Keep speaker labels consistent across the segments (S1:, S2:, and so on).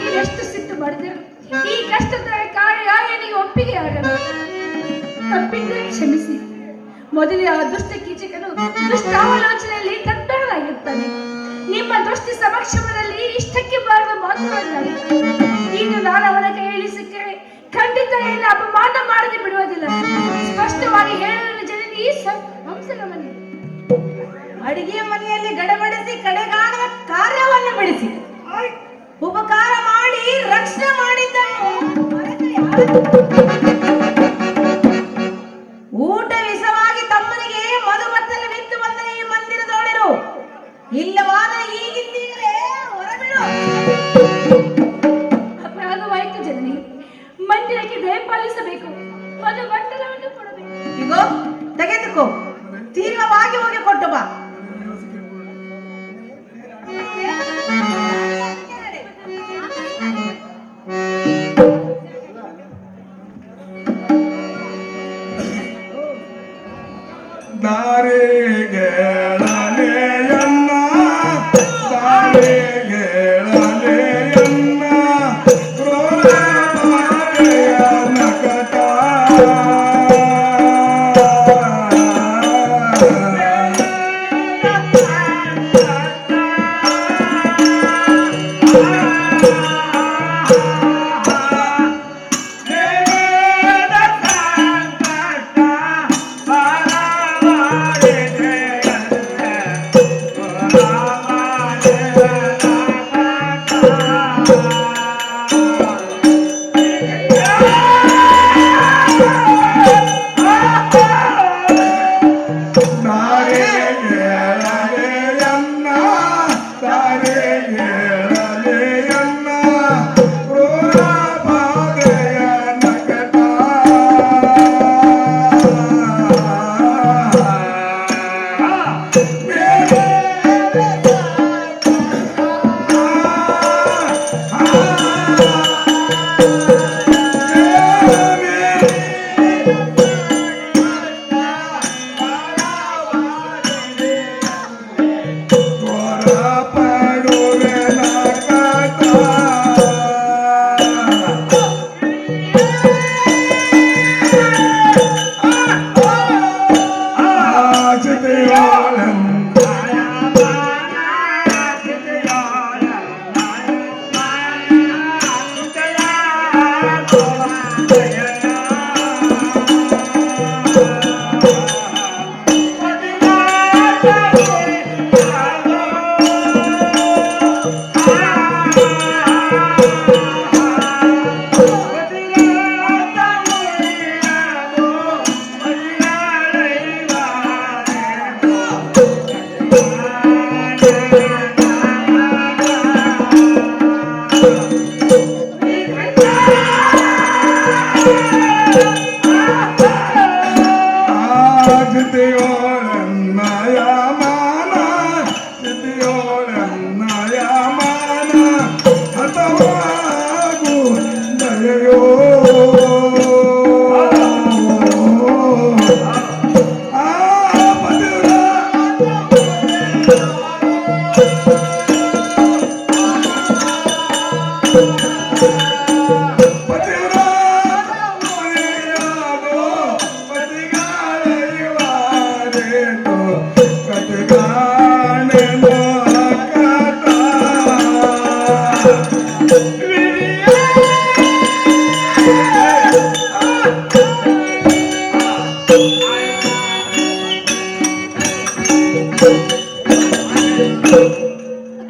S1: ನೀವೆಷ್ಟು ಸಿಟ್ಟು ಮಾಡಿದರು ಈ ಕಷ್ಟದ ಕಾರ್ಯ ನಿನಗೆ ಒಪ್ಪಿಗೆ ಆಗಲ್ಲ. ತಪ್ಪಿದ್ದರೆ ಕ್ಷಮಿಸಿ. ಮೊದಲೇ ಆ ದುಷ್ಟ ಕೀಚಕನು ದುಷ್ಟಾವಲೋಚನೆಯಲ್ಲಿ ತತ್ಪರನಾಗಿರ್ತಾನೆ. ನಿಮ್ಮ ದೃಷ್ಟಿ ಸಮಕ್ಷಮದಲ್ಲಿ ಇಷ್ಟಕ್ಕೆ ಬಾರದ ಮಾತುಗಳಾಗಿದ್ದಾರೆ. ಈಗ ನಾನು ಅವನ ಕೈಯಲ್ಲಿ ಸಿಕ್ಕರೆ ಖಂಡಿತ ಏನು ಅಪಮಾನ ಮಾಡದೆ ಬಿಡುವುದಿಲ್ಲ. ಸ್ಪಷ್ಟವಾಗಿ ಹೇಳಲು ಜನನಿ ಹಂಸನ ಮನೆ
S2: ಅಡಿಗೆ ಮನೆಯಲ್ಲಿ ಗಡಬಡಿಸಿ ಕಡೆಗಾಣದ ಕಾರ್ಯವನ್ನು ಬಿಡಿಸಿ ಉಪಕಾರ ಮಾಡಿ ರಕ್ಷಣೆ ಮಾಡಿದ್ದನ್ನು ಊಟ ವಿಷವಾಗಿ ತಮ್ಮನಿಗೆ ಮಧುಮತ್ತಲ್ಲಿ ಬಿದ್ದು ಬಂದ ಈ ಮಂದಿರದೊಳಿರು. ಇಲ್ಲವಾದರೆ ಈಗಿಂದೀಗಲೇ ಹೊರಬಿಡು.
S1: ಅಪರಾಧವಾಯಿತು ಜನನಿ. ಮಂದಿರಕ್ಕೆ ದಯಪಾಲಿಸಬೇಕು. ಮಧುಮಂಡಲವನ್ನು ಕೊಡಬೇಕು.
S2: ಇಗೋ ತೆಗೆದುಕೋ, ತೀವ್ರವಾಗಿ ಹೋಗಿ ಕೊಟ್ಟು ಬಾ.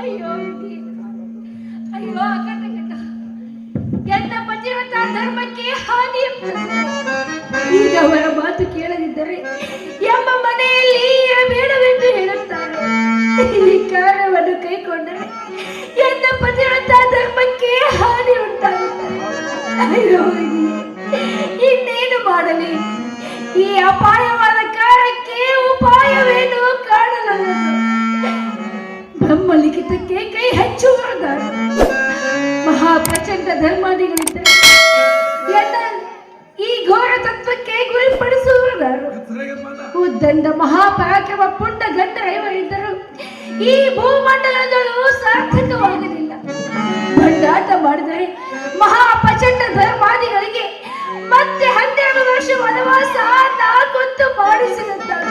S1: ಅಯ್ಯೋ ವಿಧಿ. ಅಯ್ಯೋ ಅಕಟಕಟ. ಎನ್ನ ಪತಿವ್ರತ ಧರ್ಮಕ್ಕೆ ಹಾನಿ. ಈಗ ಅವರ ಮಾತು ಕೇಳದಿದ್ದರೆ ಎಂಬ ಮನೆಯಲ್ಲಿ ಇರಬೇಡವೆಂದು ಹೇಳುತ್ತಾರೆ. ಈ ಕಾರ್ಯವನ್ನು ಕೈಕೊಂಡರೆ ಎನ್ನ ಪತಿವ್ರತ ಧರ್ಮಕ್ಕೆ ಹಾನಿ ಉಂಟಾಗುತ್ತದೆ. ಅಯ್ಯೋ ವಿಧಿ. ಇನ್ನೇನು ಮಾಡಲಿ? ಈ ಅಪಾಯವಾದ ಕಾರಣಕ್ಕೆ ಉಪಾಯವೇನು ಕಾಣಲಾಗದು. ಬ್ರಹ್ಮಲಿಖಿತಕ್ಕೆ ಕೈ ಹಚ್ಚುವುದಾರು. ಮಹಾಪ್ರಚಂಡ ಧರ್ಮಾದಿಗಳಿದ್ದರೆ ಎನ್ನ ಈ ಘೋರ ತತ್ವಕ್ಕೆ ಗುರಿಪಡಿಸುವುದಾರು. ಉದ್ದಂಡ ಮಹಾಪರಾಕ್ರಮ ಪುಂಡ ಗಂಡರೈವರಿದ್ದರು ಈ ಭೂಮಂಡಲದಳು ಸಾರ್ಥಕವಾಗಲಿಲ್ಲ. ಬಂಡಾಟ ಮಾಡಿದರೆ ಮಹಾಪ್ರಚಂಡ ಧರ್ಮಾದಿಗಳಿಗೆ ಮತ್ತೆ 12 ವರ್ಷ ವನವಾಸ ನಾಕೊಂತು ಮಾಡಿಸಿದಂತಾರೆ.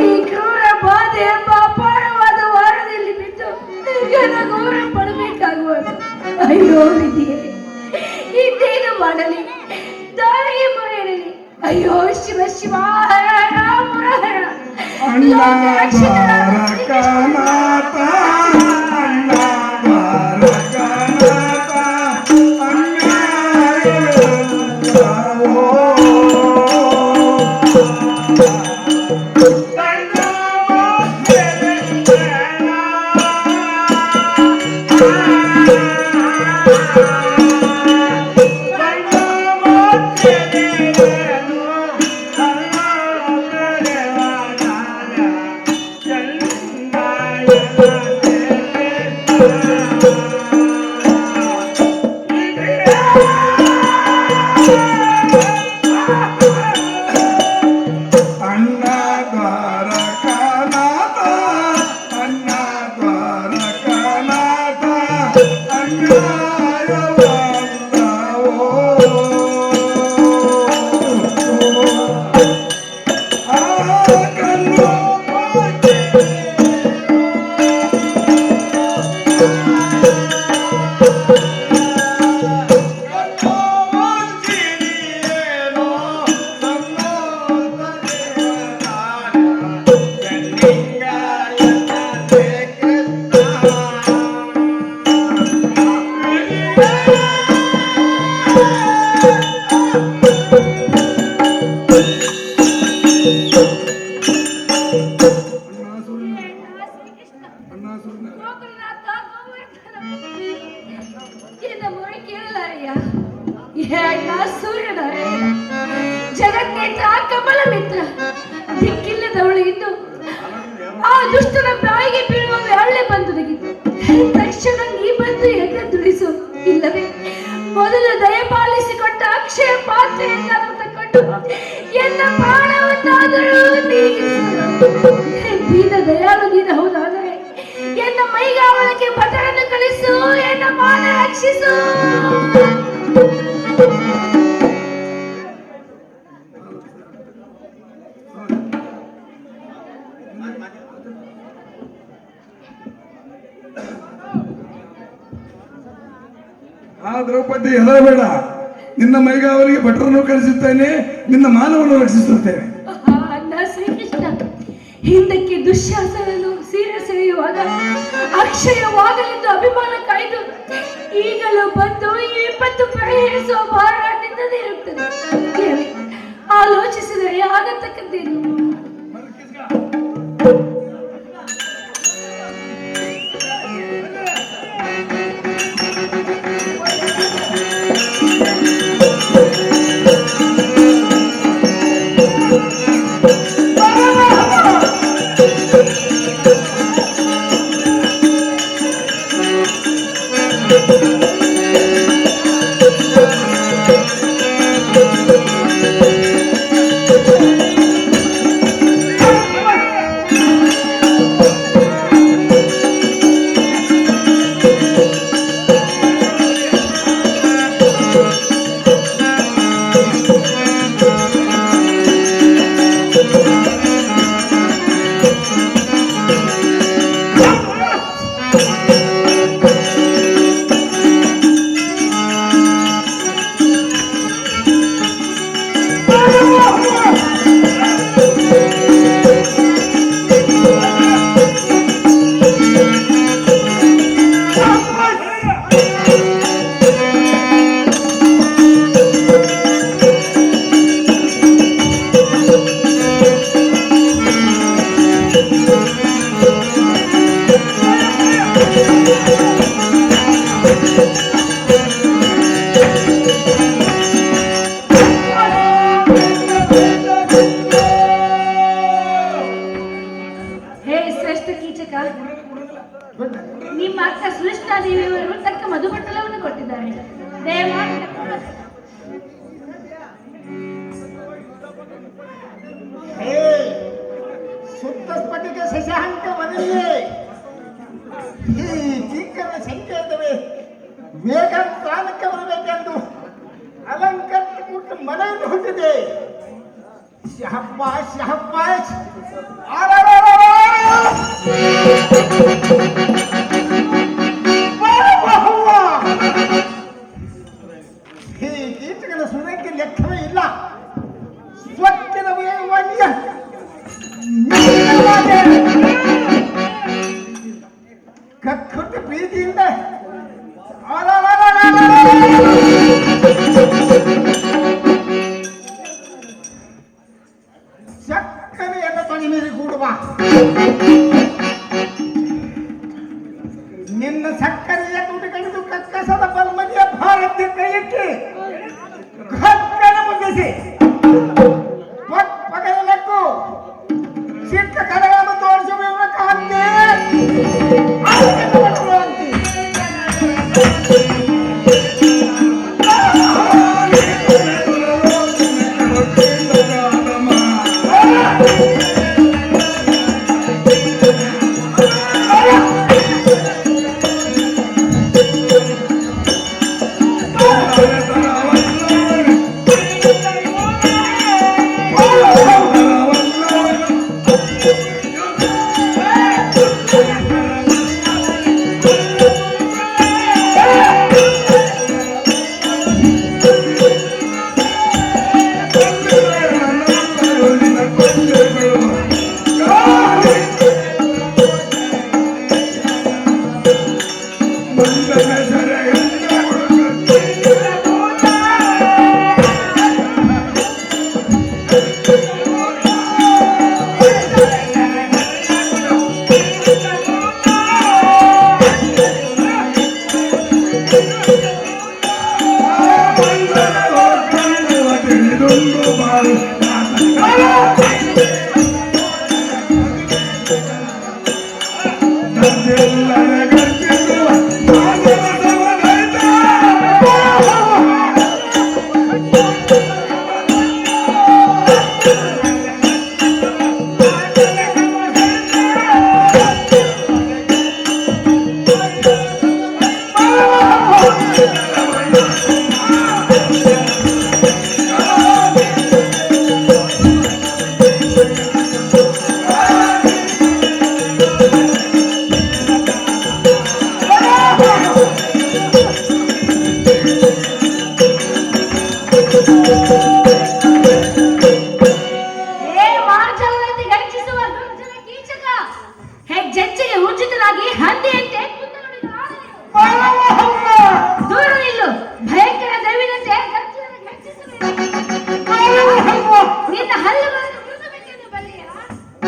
S1: ಈ ಕ್ರೂರ ಬಾಧೆ ಎಂಬ ಅಪಾರವಾದ ವಾರದಲ್ಲಿ ಬಿದ್ದು ಘನಘೋರ ಪಡಬೇಕಾಗುವುದು. ಅಯ್ಯೋ ವಿಧಿಯೇ, ಇನ್ನೇನು ಮಾಡಲಿ? ದಾರಿಗೆ ಮೊರೆಯಿಡಲಿ. ಅಯ್ಯೋ ಶಿವ ಶಿವ ಹರ ಹರ ಮುರಹರ. ಜಗನ್ನೇತ್ರ ಕಮಲ ಮಿತ್ರ ದಿಕ್ಕಿಲ್ಲದವಳು ಇದ್ದು ಆ ದುಷ್ಟನ ಬಾಯಿಗೆ ಬೀಳುವ ವೇಳೆ ಬಂದೊದಗಿತು. ತಕ್ಷಣ ನೀ ಬಂದು ಎದೆ ದುಡಿಸು, ಇಲ್ಲವೇ ಮೊದಲು ದಯಪಾಲಿಸಿಕೊಟ್ಟ ಅಕ್ಷಯ ಪಾತ್ರೆಯನ್ನು ತಕೊಂಡು ಎನ್ನ ಪ್ರಾಣವನ್ನಾದರೂ ದೀನ ದಯಾಳು ನೀನು ಹೌದಾದರೆ ಎನ್ನ ಮೈಗಾವಳಕ್ಕೆ ಭಟರನ್ನು ಕಳಿಸು, ಎನ್ನ ಮಾನ ರಕ್ಷಿಸು.
S3: ದ್ರೌಪದಿ ಹೆದರಬೇಡ. ನಿನ್ನ ಮೈಗಾವಲಿಗೆ ಭಟ್ರನ್ನು ಕಳಿಸುತ್ತೇನೆ, ನಿನ್ನ ಮಾನವನ್ನು ರಕ್ಷಿಸುತ್ತೇನೆ.
S1: ಅಣ್ಣ ಶ್ರೀಕೃಷ್ಣ, ಹಿಂದಕ್ಕೆ ದುಶ್ಯಾಸನನು ಸೀರೆ ಸೆಳೆಯುವಾಗ ಅಕ್ಷಯವಾಗಲೆಂದು ಅಭಿಮಾನ ಕಾಯ್ದು ಈಗಲೂ ಬಂದು ಈ ವಿಪತ್ತು ಪರಿಹರಿಸುವ ಭಾರ ನಿನ್ನದೇ ಇರುತ್ತದೆ. ಆಲೋಚಿಸಿದರೆ ಆಗತಕ್ಕದ್ದೇನು? ನಿಮ್ಮ ಅಕ್ಕ ಸುಲಕ್ಷಣಾದೇವಿಯವರು ತಕ್ಕ ಮಧುಪಟ್ಟಲವನ್ನು ಕೊಟ್ಟಿದ್ದಾರೆ. ದಯಮಾಡಿ
S4: ಶುದ್ಧ ಸ್ಫಟಿಕ ಶಶಾಂಕ ಮನೆಯೇ ಈ ಚಿಕ್ಕನ ಸಂಕೇತವೇ ವೇಗ ಸ್ಥಾನಕ್ಕೆ ಬರಬೇಕೆಂದು ಅಲಂಕರಿಸಿಕೊಂಡು ಮನೆಯನ್ನು ಹೊಂದಿದೆ. ಶಹಬ್ಬಾಸ್ ಶಹಬ್ಬಾಸ್ ಈ ಕೀಟಗಳ ಸುರಕ್ಕೆ ಲೆಕ್ಕವೇ ಇಲ್ಲ. ಸ್ವಚ್ಛದ ವೈವಾನ್ಯ ಕಕ್ಕುಟ್ಟ ಪ್ರೀತಿಯಿಂದ ಸಕ್ಕರೆಯನ್ನು ತೊಳೆನೀರಿ ಕೂಡುವ ನಿನ್ನ ಸಕ್ಕರೆಯ ತುಟಿಗಳಿದು ಕಕ್ಕಸದ ಬಲ್ಮದಿಯ ಭಾರತೀಯ ಕೈಯಿಟ್ಟು ಕಕ್ಕನ ಮುಗಿಸಿ ಪಗಲಕ್ಕೂ ಚಿಕ್ಕ ಕಡೆಗಳನ್ನು ತೋರಿಸುವ ಕಾಂತಿ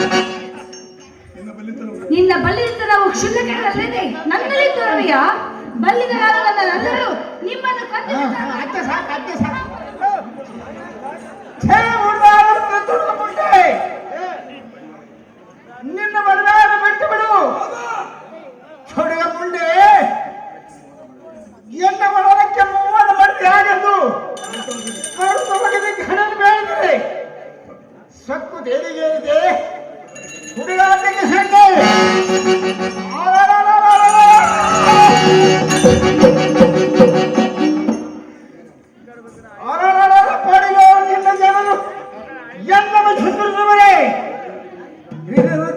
S3: ನಿನ್ನ ಬಲ್ಲಿತನವು
S1: ನಿನ್ನ ಬಲ್ಲಿತನವು ಕ್ಷುಲ್ಲಕಗಳಲ್ಲದೆ ನನ್ನಲ್ಲಿ ತೋರುವೆಯಾ? ಬಲ್ಲಿಗರಾದ ನನ್ನಲ್ಲರೂ ನಿಮ್ಮನ್ನು ಕೊಂದು
S4: ಅತ್ತೆ ಸಾಕು ಅತ್ತೆ ಸಾಕು ಛೇ ಮುಡ್ದಾಡುತ್ತ ತುಡುಕುಂಟೆ ನಿನ್ನ ಮದುವೆಯಾದ ಬಿಟ್ಟು ಬಿಡು ಚೊಡಗ ಮುಂಡೆ ಎನ್ನ ಒಳಕ್ಕೆ ಮೂವನ ಮದುವೆ ಆಗದು ಕರುತು ಬಗೆದು ಗಣನ ಬೇಡಿದರೆ ಸಕ್ಕು ದೇರಿಗೆ ಇದೆ ಹುಡುಗಾಟಕ್ಕೆ ಸಂಡೆ ಪಡೆಯೋ ನಿನ್ನ ಜನರು ಎಲ್ಲವ ಚಂದ್ರನವರೇ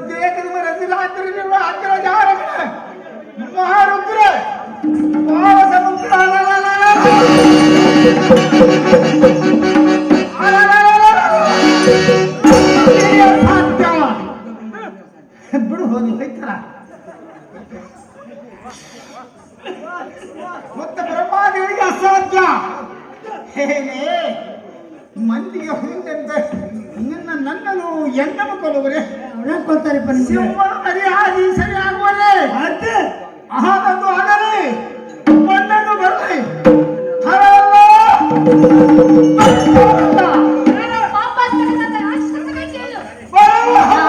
S4: ದೇಹದ ರಸಿಲಾತ್ರಿ ಅಗ್ರಜಾರಗಳ ಮಹಾರುದ್ರ ಭಾವ ಸಮುದ್ರ ಬಿಡು ಹೋಗಿ ಹೋಯ್ತಾರ ಮತ್ತೆ ಬ್ರಹ್ಮಾದಿಗಳಿಗೆ ಅಸಾಧ್ಯ ಹೇಗೆ ಮಂದಿಗೆ ಹುಂದಂತ ನಿನ್ನ ನನ್ನನ್ನು ಎನ್ನಮ ಕೊಡುವರೆ
S2: ಕೊಡ್ತಾರೆ
S4: ಸಿಂಹ ಮರ್ಯಾದಿ ಸರಿ ಆಗುವರೆ ಆಹಾರದ್ದು ಆಗಲಿ ಮಣ್ಣನ್ನು ಬರಲಿ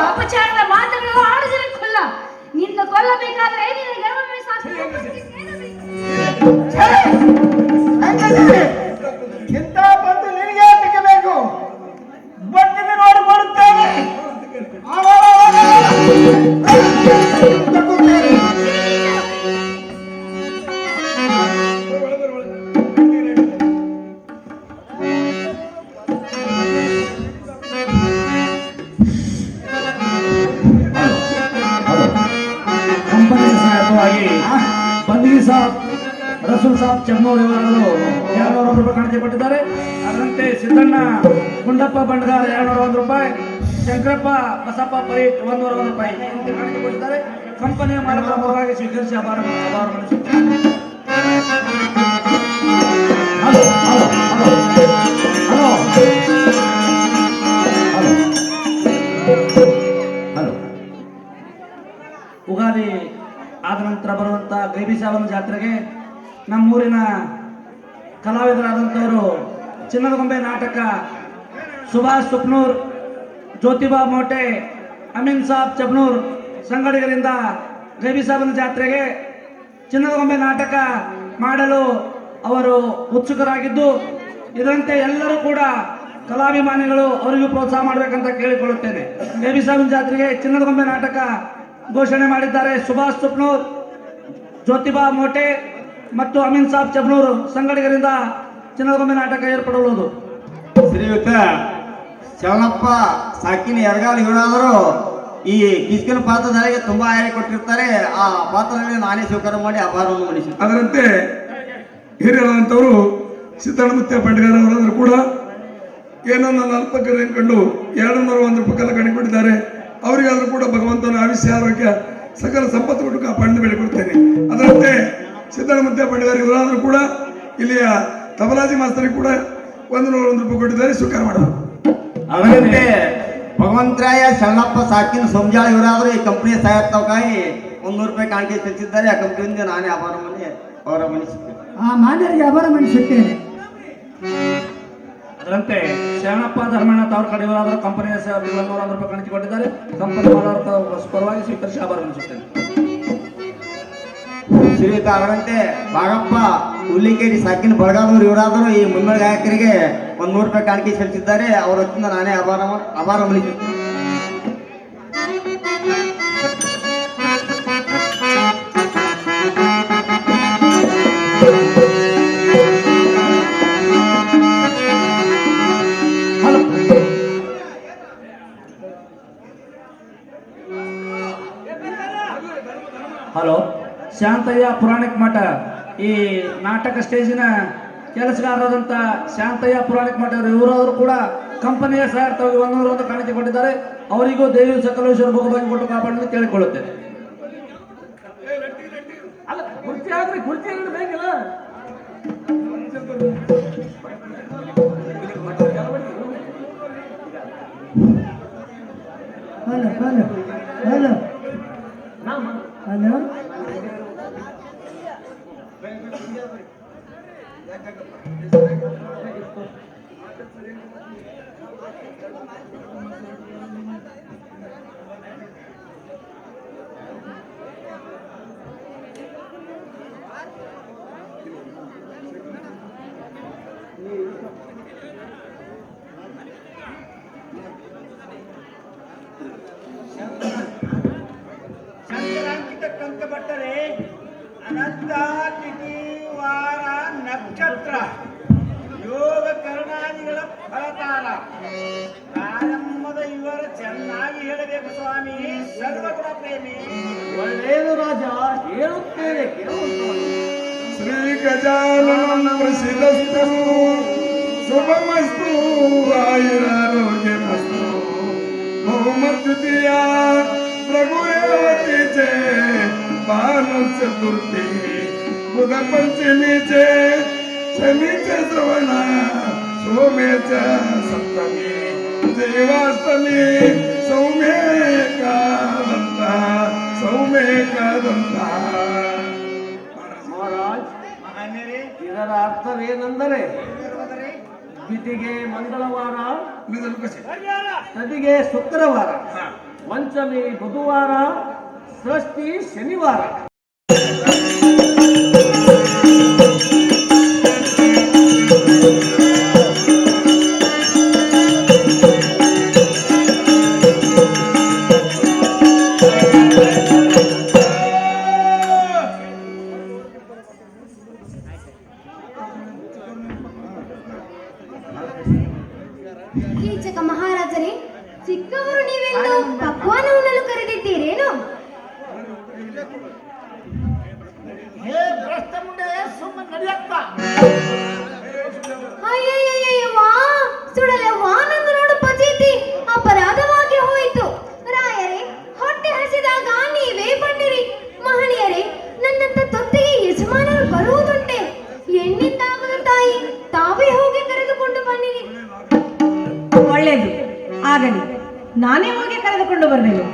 S1: ಅಪಚಾರದ ಮಾತುಗಳು ಆಡುದರೆ ಕೊಲ್ಲ. ನಿನ್ನ ಕೊಲ್ಲಬೇಕಾದ್ರೆ ನಿನ್ನ ಗರ್ವವೇ ಸಾಕು.
S4: ಇಂಥ ಬಂದು ನಿನಗೆ ತೆಗೆಬೇಕು ಬಟ್ಟಿಗೆ ನೋಡಿ ಕೊಡುತ್ತೇನೆ
S5: ಕಂಪನಿ ಸಹಾಯಕವಾಗಿ ಬಂದಿಗೆ ಸಾಬ್ ರಸೂಲ್ ಸಾಬ್ ಚನ್ನೂರ್ ಇವರನ್ನು 200 ರೂಪಾಯಿ ಕಾಣಿಕೆ ಕೊಟ್ಟಿದ್ದಾರೆ. ಅದರಂತೆ ಸಿದ್ದಣ್ಣ ಗುಂಡಪ್ಪ ಬಂಡಗಾರ 201 ರೂಪಾಯಿ, ಶಂಕರಪ್ಪ ಬಸಪ್ಪ ಪರೀಟ್ 101 ರೂಪಾಯಿ ಕಾಣಿಕೆ ಕೊಟ್ಟಿದ್ದಾರೆ. ಕಂಪನಿಯ ಮಾಲಕರ ಪರವಾಗಿ ಸ್ವೀಕರಿಸಿ ಅಭಾರ ಮಂಡಿಸುತ್ತಾರೆ. Hello hello hello hello hello Ugadi ಆದ ನಂತರ ಬರುವಂಥ ಗೈಬಿಸಾವನ ಜಾತ್ರೆಗೆ ನಮ್ಮೂರಿನ ಕಲಾವಿದರಾದಂಥವರು ಚಿನ್ನದ ಗೊಂಬೆ ನಾಟಕ, ಸುಭಾಷ್ ಸುಪ್ನೂರ್, ಜ್ಯೋತಿಬಾ ಮೋಟೆ, ಅಮೀನ್ ಸಾಬ್ ಚಬ್ನೂರ್ ಸಂಗಡಿಗರಿಂದ ಗೈಬಿಸಾವನ ಜಾತ್ರೆಗೆ ಚಿನ್ನದ ಗೊಂಬೆ ನಾಟಕ ಮಾಡಲು ಅವರು ಉತ್ಸುಕರಾಗಿದ್ದು, ಇದರಂತೆ ಎಲ್ಲರೂ ಕೂಡ ಕಲಾಭಿಮಾನಿಗಳು ಅವರಿಗೂ ಪ್ರೋತ್ಸಾಹ ಮಾಡಬೇಕಂತ ಕೇಳಿಕೊಳ್ಳುತ್ತೇನೆ. ಗೈಬಿಸಾವನ ಜಾತ್ರೆಗೆ ಚಿನ್ನದ ಗೊಂಬೆ ನಾಟಕ ಘೋಷಣೆ ಮಾಡಿದ್ದಾರೆ. ಸುಭಾಷ್ ಸುಪ್ನೂರ್, ಜ್ಯೋತಿಬಾ ಮೋಟೆ ಮತ್ತು ಅಮೀನ್ ಸಾಬ್ ಚಬ್ನೂರ್ ಸಂಗಡಿಗರಿಂದ ಚಿನ್ನದ ಗೊಂಬೆ ನಾಟಕ ಏರ್ಪಡುವುದು.
S6: ಶ್ರೀಯುತ ಶರಣಪ್ಪ ಸಾಕಿನ ಎರಗಾಲು ಇವರಾದರೂ ಈ ಕಿಸ್ಕಿನ ಪಾತ್ರಧಾರಿಗೆ ತುಂಬಾ ಆಯ್ಕೆ ಕೊಟ್ಟಿರ್ತಾರೆ. ಆ ಪಾತ್ರದಲ್ಲಿ ನಾನೇ ಸ್ವೀಕಾರ ಮಾಡಿ ಅಭಾರವನ್ನು ಮನಿಸಿದ್ದೆ.
S3: ಅದರಂತೆ ಹಿರಿಯರಾದಂಥವರು ಸಿದ್ದಣ್ಣಮುತ್ಯ ಬಂಡಗಾರ ಅವರಾದರೂ ಕೂಡ ಏನನ್ನ ಅಲ್ಪಕರ ಕಂಡು 201 ರೂಪಾಯಿ ಕಣಿಕೊಂಡಿದ್ದಾರೆ. ಅವರಿಗಾದರೂ ಕೂಡ ಭಗವಂತನ ಆಯುಷ್ಯ ಆರೋಗ್ಯ ಸಕಲ ಸಂಪತ್ತು ಕೊಟ್ಟು ಕಾಪಾಡಿ ಬೆಳೆಕೊಡ್ತೇನೆ. ಅದರಂತೆ ಸಿದ್ದಣ್ಣಮುತ್ಯ ಬಂಡಗಾರ ಇವರಾದರೂ ಕೂಡ ಇಲ್ಲಿಯ ತಬಲಾಜಿ ಮಾಸ್ತರಿಗೆ ಕೂಡ 101 ರೂಪಾಯಿ ಕೊಟ್ಟಿದ್ದಾರೆ, ಸ್ವೀಕಾರ ಮಾಡಬೇಕು.
S6: ಅದರಂತೆ ಭಗವಂತರಾಯ ಶರಣಪ್ಪ ಸಾಕಿನ ಸಂಜಾಳ ಇವರಾದರೂ ಈ ಕಂಪನಿಯ ಸಹಾಯಕವಾಗಿ 100 ರೂಪಾಯಿ ಕಾಣಿಕೆ ಸಲ್ಲಿಸಿದ್ದಾರೆ. ಆ ಕಂಪನಿಯಿಂದ ನಾನೇ ಅಭಾರ ಮಾಡಿ ಅವರ ಮನಿಸುತ್ತೇನೆ.
S2: ಆ ಮಾನ್ಯರಿಗೆ ಅಭಾರ ಮಣಿಸುತ್ತೇನೆ.
S5: ಅದರಂತೆ ಶರಣಪ್ಪ ಧರ್ಮನಾಥ್ ಅವ್ರ ಕಡೆ ಇವರಾದರೂ ಕಂಪನಿಯ 101 ರೂಪಾಯಿ ಕಾಣಿಕೆ ಕೊಟ್ಟಿದ್ದಾರೆ. ಕಂಪನಿ ಪರವಾಗಿ ಸ್ವೀಕರಿಸಿ ಅಭಾರ ಮನಿಸುತ್ತೇನೆ.
S6: ಶ್ರೀಯುತ ಅವರಂತೆ ಭಾಗಪ್ಪ ಹುಲ್ಲಿಗೇರಿ ಸಾಕಿನ ಬಳಗಾದವರು ಇವರಾದರೂ ಈ ಮುನ್ನಡೆ ಗಾಯಕರಿಗೆ 100 ರೂಪಾಯಿ ಕಾಣಿಕೆ ಸಲ್ಲಿಸಿದ್ದಾರೆ. ಅವರ ಹೊತ್ತಿಂದ ನಾನೇ ಅಭಾರ ಮನಿಸುತ್ತೇನೆ.
S5: ಹಲೋ, ಶಾಂತಯ್ಯ ಪುರಾಣಿಕ ಮಠ ಈ ನಾಟಕ ಸ್ಟೇಜಿನ ಕೆಲಸಗಾರರಾದಂಥ ಶಾಂತಯ್ಯ ಪುರಾಣಿಕ ಮಠ ಇವರಾದರೂ ಕೂಡ ಕಂಪನಿಯ ಸಹಾಯಕವಾಗಿ 101 ಕಾಣಿಕೆ ಕೊಟ್ಟಿದ್ದಾರೆ. ಅವರಿಗೂ ದೇವಿ ಸಕಲೇಶ್ವರ ಭೋಗವಾಗಿ ಕೊಟ್ಟು ಕಾಪಾಡಲು ಕೇಳಿಕೊಳ್ಳುತ್ತೇನೆ.
S4: ಹಲೋ ಹಲೋ ಹಲೋ ಹಲೋ
S7: ಸಂಕ್ರಾಂತಿಕ ಕಂಕಭಟ್ಟರೆ ಅನಂತ ತಿಥಿ ವಾರ ನಕ್ಷತ್ರ ಯೋಗ ಕರ್ಣಾದಿಗಳ ಫಲತಾರ ಪ್ರಾರಂಭದ ವಿವರ ಚೆನ್ನಾಗಿ ಹೇಳಬೇಕು ಸ್ವಾಮಿ. ಸರ್ವಗುಣ ಪ್ರೇಮಿ.
S4: ಒಳ್ಳೆಯದು ರಾಜ, ಹೇಳುತ್ತೇನೆ
S3: ಶ್ರೀ ಗಜಾನನ ಪ್ರಸಿದ್ಧಸ್ತು ಶುಭಮಸ್ತು ಆಯುರಾರೋಗ್ಯಮಸ್ತು ಬಹುಮದ್ವಿತೀಯ ಪ್ರಭುರೇವತೀಚೆ ಭಾನು ಚತುರ್ಥಿ ಬುಧ ಪಂಚಮೀಚೆ ಶನಿಚ ಶ್ರವಣ ಸೋಮೇಚ ಸಪ್ತಮಿ ದೇವಾಷ್ಟಮಿ ಸೌಮ್ಯೇಕಾದಂತ ಸೌಮ್ಯೇಕಾದಂತ.
S4: ಮಹಾರಾಜ್,
S7: ಮಹಾನ್ಯರೇ,
S4: ಇದರ ಅರ್ಥವೇನೆಂದರೆ ದ್ವಿತಿಗೆ ಮಂಗಳವಾರ, ತದಿಗೆ ಶುಕ್ರವಾರ, ಪಂಚಮಿ ಬುಧವಾರ, ಷಷ್ಠಿ ಶನಿವಾರ.
S8: ಕೀಚಕ ಮಹಾರಾಜರೇ, ಚಿಕ್ಕವರು ನೀವೆಂದು ಪಕ್ವಾನ ಉಣ್ಣಲು ಕರೆದಿದ್ದೀರೇನು?
S4: ಹೇ ಭ್ರಷ್ಟ ಮುಂಡೆ, ಸುಮ್ಮನೆ ನಡೆಯತ್ತ.
S8: ಅಯ್ಯಯ್ಯಯ್ಯವ್ವ, ಸುಡಲವ್ವ, ನನ್ನ ನೋಡು ಪಜೀತಿ, ಅಪರಾಧವಾಗಿ ಹೋಯಿತು. ರಾಯರೇ, ಹೊಟ್ಟೆ ಹಸಿದಾಗ ನೀವೇ ಬನ್ನಿರಿ. ಮಹನೀಯರೇ, ನನ್ನಂತ ತೊತ್ತಿಗೆ ಯಜಮಾನರು ಬರುವುದುಂಟೆ. ಎಣ್ಣಿಂದಾಗದ ತಾಯಿ, ತಾವೇ ಹೋಗಿ ಕರೆದುಕೊಂಡು ಬನ್ನಿರಿ.
S2: ಒಳ್ಳೇದು, ಆಗಲಿ, ನಾನೇ ಹೋಗಿ ಕರೆದುಕೊಂಡು ಬರಬೇಕು.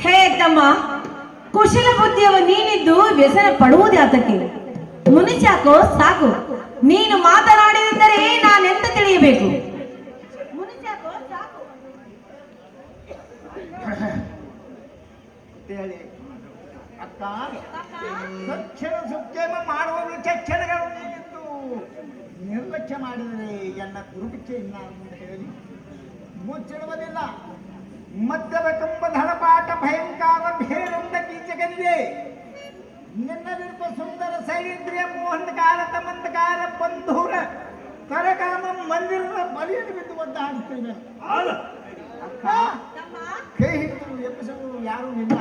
S2: ಹೇ ತಮ್ಮ, ಕುಶಲ ಬುದ್ಧಿಯವ ನೀನಿದ್ದು ವ್ಯಸನ ಪಡುವುದ್ಯಾತಕ್ಕೆ? ಮುನಿಚಾಕೋ ಸಾಕು. ನೀನು ಮಾತನಾಡಿದರೆ ನಾನೆಂತ ತಿಳಿಯಬೇಕು? ಮುನಿಚಾಕೋ ಸಾಕು.
S4: ಹೇಳಿ ಅಕ್ಕ, ಸಕ್ಷಣ ಸುಕ್ಷೇಮ ಮಾಡುವ ವಿಚಕ್ಷಣಗಳು ನೀನಿದ್ದು ನಿರ್ಲಕ್ಷ್ಯ ಮಾಡಿದರೆ ಎನ್ನ ಗುರುಬಿಚ್ಚೆ ಇನ್ನ ಮುಂದೆ ಹೇಳಿ ಮುಚ್ಚಿಡುವುದಿಲ್ಲ. ಮಧ್ಯದ ತುಂಬ ಧಳಪಾಟ ಭಯಂಕರ ಭೇರುಂಡ ಕೀಚಕನಿದೆ. ನಿನ್ನಲ್ಲಿರುವ ಸುಂದರ ಸೈಂದ್ರಿಯ ಮೋಹನಕಾರ ತಮಂದಕಾರ ಬಂಧೂರ ಕರಕಾಮ ಮಂದಿರದ ಬಲಿಯನ್ನು ಬಿದ್ದು ಒದ್ದಾಡುತ್ತೇನೆ. ಅಕ್ಕ, ಕೈ ಹಿಡಿದು ಎಬ್ಬಿಸಲು ಯಾರೂ ಇಲ್ಲ.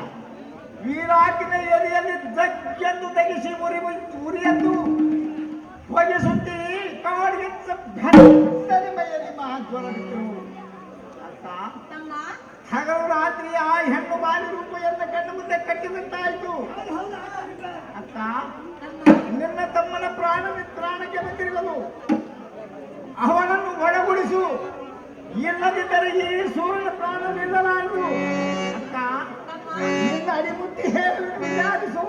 S4: ವೀರಾಕಿನ ಎದೆಯಲ್ಲಿ ಜಗ್ಗೆಂದು ತೆಗಿಸಿ ಉರಿಯದ್ದು ಹೊಗೆಸುತ್ತೀರಿ. ಕಾಡಿಗೆ ಮೈಯಲ್ಲಿ ಮಹಾಜ್ವರ ಬಿಟ್ಟು. ಅಕ್ಕ, ಹಗಲು ರಾತ್ರಿ ಆ ಹೆಣ್ಣು ಬಾಲಿ ರೂಪೆಯನ್ನು ಕಣ್ಣು ಮುಂದೆ ಕಟ್ಟಿದಂತಾಯಿತು. ಅಕ್ಕ, ನಿನ್ನ ತಮ್ಮನ ಪ್ರಾಣ ಮಿತ್ರಾಣಕ್ಕೆ ಬಂದಿರಲು ಅವನನ್ನು ಒಳಗುಡಿಸು. ಇಲ್ಲದಿದ್ದರೆ ಈ ಸೂರ್ಯನ ಪ್ರಾಣ ನಿಲ್ಲಲಾರದು. ಅಕ್ಕ, ನಿನ್ನ ಅಡಿಮುಟ್ಟಿ ಹೇಳಿ ವಿಚಾರಿಸು.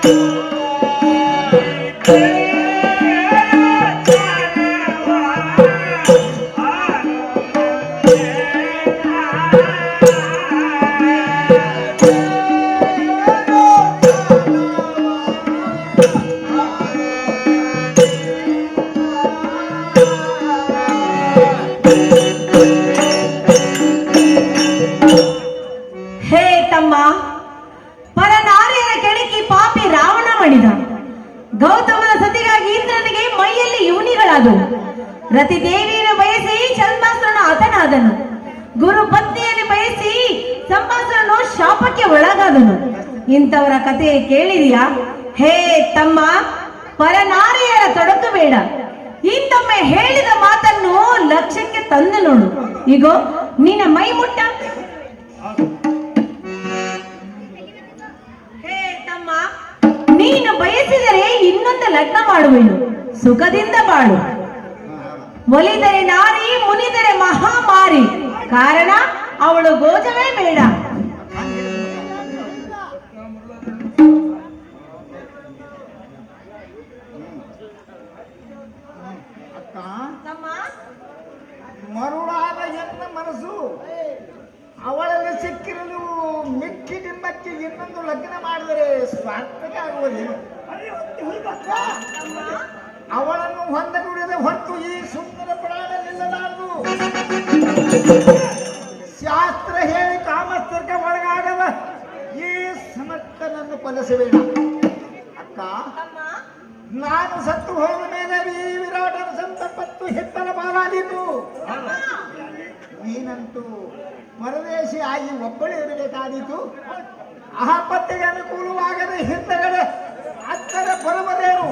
S2: ಹೇ ತಮ್ಮ, ಪರನಾರಿಯರ ಕೆಣಕಿ ಪಾಪಿ ರಾವಣ ಮಾಡಿದ. ಗೌತಮನ ಸತಿಗಾಗಿ ಇಂದ್ರನಿಗೆ ಮೈಯಲ್ಲಿ ಯುನಿಗಳಾದವು. ರತಿದೇವಿಯನ್ನು ಬಯಸಿ ಚಂದ್ರಾಸುರನ ಹತನಾದನು. ಗುರು ಪತ್ನಿಯನ್ನು ಬಯಸಿ ಸಂಭಾಸುರನು ಶಾಪಕ್ಕೆ ಒಳಗಾದನು. ಇಂಥವರ ಕಥೆ ಕೇಳಿದೆಯಾ? ಹೇ ತಮ್ಮ, ಪರನಾರಿಯರ ತೊಡಕು ಬೇಡ. ಇಂದೊಮ್ಮೆ ಹೇಳಿದ ಮಾತನ್ನು ಲಕ್ಷ್ಯಕ್ಕೆ ತಂದು ನೋಡು. ಈಗೋ ನಿನ್ನ ಮೈ ಮುಟ್ಟ. ಹೇ ತಮ್ಮ, ನೀನು ಬಯಸಿದರೆ ಇನ್ನೊಂದು ಲಗ್ನ ಮಾಡುವೆನು. ಸುಖದಿಂದ ಬಾಳು. ಒಲಿದರೆ ನಾರಿ, ಮುನಿದರೆ ಮಹಾಮಾರಿ. ಕಾರಣ ಅವಳು ಗೋಜವೇ ಬೇಡ.
S4: ಅಕ್ಕ,
S2: ತಮ್ಮ,
S4: ಮರುಳಾದ ಎನ್ನ ಮನಸ್ಸು ಅವಳಲ್ಲಿ ಸಿಕ್ಕಿರಲು ಮಿಕ್ಕಿ ನಿಮ್ಮಕ್ಕೆ ಇನ್ನೊಂದು ಲಗ್ನ ಮಾಡಿದರೆ ಸ್ವಾರ್ಥಕ ಆಗುವುದೇನು? ಅವಳನ್ನು ಹೊಂದಗುಡಿದ ಹೊರತು ಈ ಸುಂದರ ಪ್ರಾಣ ನಿಲ್ಲಲಾರದು. ಶಾಸ್ತ್ರ ಹೇಳಿ ಕಾಮಸ್ತರ್ಕ ಒಳಗಾಗದ ಈ ಸಮರ್ಥನನ್ನು ಕೊಲಿಸಬೇಡ. ಅಕ್ಕ, ನಾನು ಸತ್ತು ಹೋದ ಮೇಲೆ ಈ ವಿರಾಟನ ಸಂಪತ್ತು ಹಿತ್ತಲ ಪಾಲಾದೀತು. ನೀನಂತೂ ಪರದೇಶಿ ಆಗಿ ಒಬ್ಬಳೇ ಇರಬೇಕಾದೀತು. ಆ ಪತ್ತೆಗೆ ಅನುಕೂಲವಾಗದೆ ಹಿಂದಗಡೆ ಅತ್ತರ ಬರುವುದೇನು?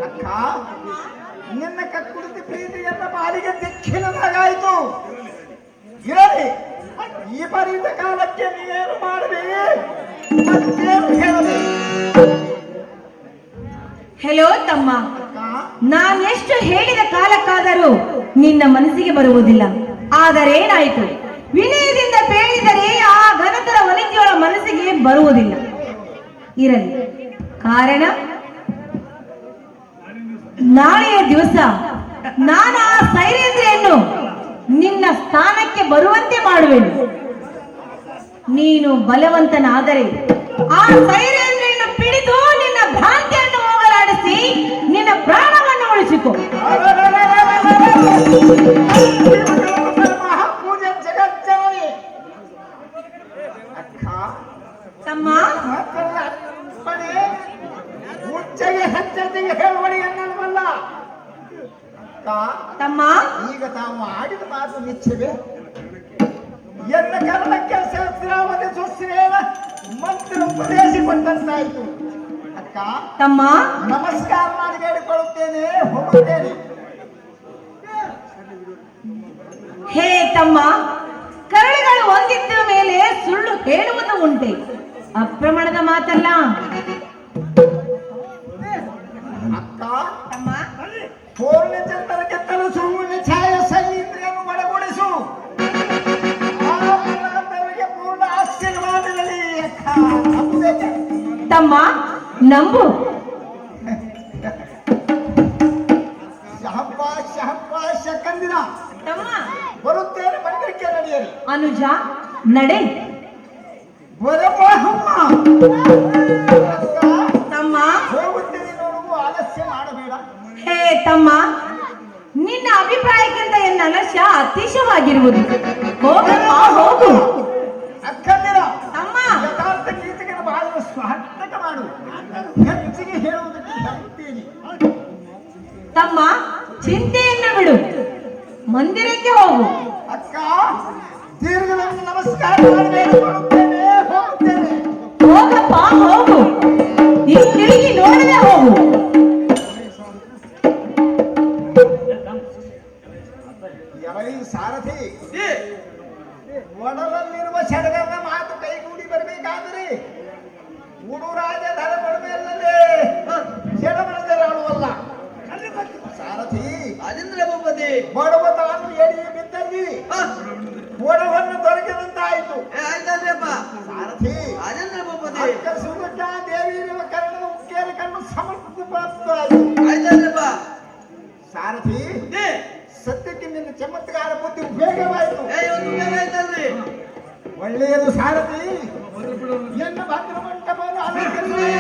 S4: ಅಕ್ಕ, ನಿನ್ನ ಕಕ್ಕುಳಿತಿ ಪ್ರೀತಿಯನ್ನ ಬಾಲಿಗೆ ದಿಕ್ಕಿನದಾಗಾಯಿತು. ಇರಲಿ, ಈ ಪರಿತ ಕಾಲಕ್ಕೆ ನೀವೇನು ಮಾಡಬೇಡಿ, ಮತ್ತೇನು ಹೇಳಬೇಕು?
S2: ಹೆಲೋ ತಮ್ಮ, ನಾನೆಷ್ಟು ಹೇಳಿದ ಕಾಲಕ್ಕಾದರೂ ನಿನ್ನ ಮನಸ್ಸಿಗೆ ಬರುವುದಿಲ್ಲ. ಆದರೇನಾಯಿತು? ವಿನಯದಿಂದ ಬೇಡಿದರೆ ಆ ಘನತರ ವನಿತೆಯೊಳ ಮನಸ್ಸಿಗೆ ಬರುವುದಿಲ್ಲ. ಇರಲಿ, ಕಾರಣ ನಾಳೆಯ ದಿವಸ ನಾನು ಆ ಸೈರೇಂದ್ರಿಯನ್ನು ನಿನ್ನ ಸ್ಥಾನಕ್ಕೆ ಬರುವಂತೆ ಮಾಡುವೆನು. ನೀನು ಬಲವಂತನಾದರೆ ಆ ಸೈರೇಂದ್ರಿಯನ್ನು ಹಿಡಿದು ನಿನ್ನ ಭ್ರಾಂತಿಯನ್ನು ಹೋಗಲಾಡಿಸಿ ನಿನ್ನ ಪ್ರಾಣವನ್ನು ಉಳಿಸಿಕೊ.
S4: ಮಹಾಪೂಜೆ ಜಗಜ್ಜನನಿ. ಅಕ್ಕ,
S2: ತಮ್ಮ,
S4: ಮುಚ್ಚಗೆ ಹೆಜ್ಜೆಗೆ ಹೇಳುವಳಿ ಎನ್ನಲ್ವಲ್ಲ. ಅಕ್ಕ,
S2: ತಮ್ಮ,
S4: ಈಗ ತಾವು ಆಡಿದ ಮಾತು ನಿಚ್ಚದೆ ಎನ್ನ ಕರ್ಣಕ್ಕೆ ಶಾಸ್ತ್ರಾವಧಿ ಸುಶ್ರೇಣ ಮಂತ್ರ ಉಪದೇಶಿಕೊಂಡಂತಾಯಿತು. ಅಕ್ಕ,
S2: ತಮ್ಮ,
S4: ನಮಸ್ಕಾರ ಮಾಡಿ ಬೇಡಿಕೊಳ್ಳುತ್ತೇನೆ, ಹೋಗುತ್ತೇನೆ.
S2: ಹೇ ತಮ್ಮ, ಕರಳುಗಳು ಒಂದಿದ್ದ ಮೇಲೆ ಸುಳ್ಳು ಹೇಳುವುದು ಉಂಟೆ. ಅಪ್ರಮಾಣದ ಮಾತಲ್ಲ.
S4: ಅಕ್ಕ,
S2: ತಮ್ಮ,
S4: ಪೂರ್ಣಚಂದ್ರ ಕೆತ್ತಲು ಸುಳ್ಳಿನ ಛಾಯ ಸೈನಿಕರನ್ನು ಒಳಗೊಳಿಸು. ಆ ಪೂರ್ಣಚಂದ್ರನಿಗೆ ಪೂರ್ಣ ಆಶೀರ್ವಾದದಲ್ಲಿ. ಅಕ್ಕ, ನಂಬುವುದೇ?
S2: ತಮ್ಮ, ನಂಬು.
S4: ಶಹಬ್ಬಾಷ್ ಶಹಬ್ಬಾಷ್ ಕಂದಿನ
S2: ತಮ್ಮ,
S4: ಬರುತ್ತೇನೆ, ಮಂದಿರಕ್ಕೆ ನಡೆಯಲಿ.
S2: ಅನುಜ, ನಡೆ.
S4: ಬರಬಾಹಮ್ಮ. ಅಕ್ಕ,
S2: ತಮ್ಮ,
S4: ಹೋಗುತ್ತೇನೆ ನೋಡುವ ಆಲಸ್ಯ ಮಾಡಬೇಡ.
S2: ಹೇ ತಮ್ಮ, ನಿನ್ನ ಅಭಿಪ್ರಾಯಕ್ಕಿಂತ ಎನ್ನ ಅಲಕ್ಷ್ಯ ಅತಿಶಯವಾಗಿರುವುದು. ಹೋಗಪ್ಪ, ಹೋಗು.
S4: ಅಕ್ಕಂದಿರ
S2: ತಮ್ಮ,
S4: ಯಥಾರ್ಥ ಗೀತೆಗೆ ಬಾಳುವ ಸ್ವಾರ್ಥಕ ಮಾಡು. ಹೆಚ್ಚಿಗೆ ಹೇಳುವುದಕ್ಕೆ ಹೇಳ್ತೀನಿ.
S2: ತಮ್ಮ, ಚಿಂತೆಯನ್ನು ಬಿಡು, ಮಂದಿರಕ್ಕೆ ಹೋಗು.
S4: ಅಕ್ಕ, ದೀರ್ಘವನ್ನು ನಮಸ್ಕಾರ ಮಾಡಬೇಕು. ಬರುತ್ತೇನೆ, ಹೋಗುತ್ತೇನೆ.
S2: ಹೋಗಪ್ಪ, ಹೋಗು. ಈ ತಿರುಗಿ ನೋಡದೆ ಹೋಗು.
S4: ಎಲೈ ಸಾರಥಿ, ಒಡಲಲ್ಲಿರುವ ಸಡಗರ ಮಾತು ಕೈಗೂಡಿ ಬರಬೇಕಾದರೆ ಉಡುರಾಜ ಧರ ಬಡಮೆಲ್ಲದೆ ಜಡಬಡದರಾಳುವಲ್ಲ. ಸಾರಥಿ, ಬಡವ ತಾನು ಎಡಿ ಬಿದ್ದಲ್ಲಿ ಒಡವನ್ನು ದೊರಕಿದಂತಾಯಿತು. ಸಾರಥಿ, ಅಕ್ಕ ಸುಭದ್ರಾ ದೇವಿ ಇರುವ ಕಾರಣದ ಸಾರಥಿ ಸದ್ಯಕ್ಕೆ ನಿನ್ನ ಚಮತ್ಕಾರ ಬುದ್ಧಿ ಉಪಯೋಗವಾಯಿತು. ಒಳ್ಳೆಯದು ಸಾರಥಿ, ಎನ್ನ ಭದ್ರ ಮಂಟಪವನ್ನು ಅಲಂಕರಿಸಿ.